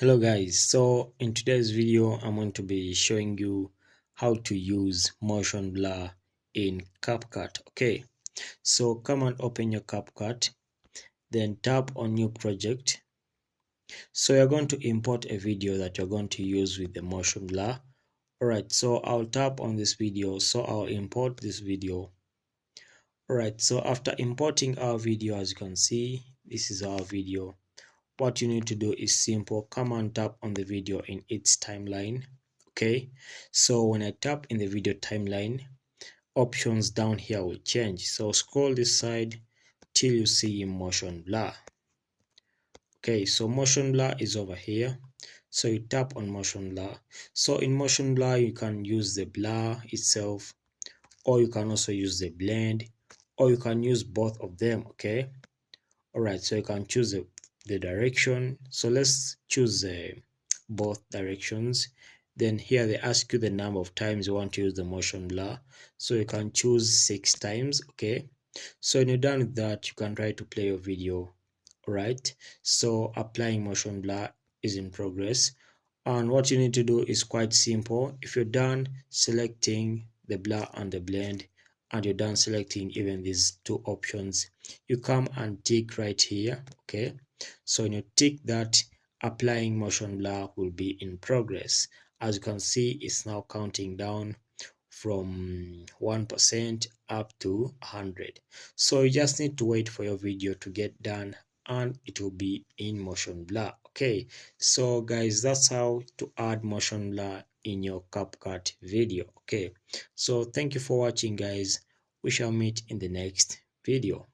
Hello guys, so in today's video I'm going to be showing you how to use motion blur in CapCut. Okay, so come and open your CapCut, then tap on new project. So you're going to import a video that you're going to use with the motion blur. Alright, so I'll tap on this video, so I'll import this video. Alright, so after importing our video, as you can see, this is our video. What you need to do is simple. Come and tap on the video in its timeline. Okay, so when I tap in the video timeline, options down here will change. So scroll this side till you see motion blur. Okay, so motion blur is over here. So you tap on motion blur. So in motion blur, you can use the blur itself, or you can also use the blend, or you can use both of them. Okay, all right, so you can choose the direction. So let's choose both directions. Then here they ask you the number of times you want to use the motion blur, so you can choose 6 times. Okay, so when you're done with that, you can try to play your video. All right, so applying motion blur is in progress, and what you need to do is quite simple. If you're done selecting the blur and the blend, and you're done selecting even these two options, you come and tick right here. Okay, so when you tick that, applying motion blur will be in progress. As you can see, it's now counting down from 1% up to 100. So you just need to wait for your video to get done and it will be in motion blur. Okay, so guys, that's how to add motion blur in your CapCut video. Okay, so thank you for watching guys. We shall meet in the next video.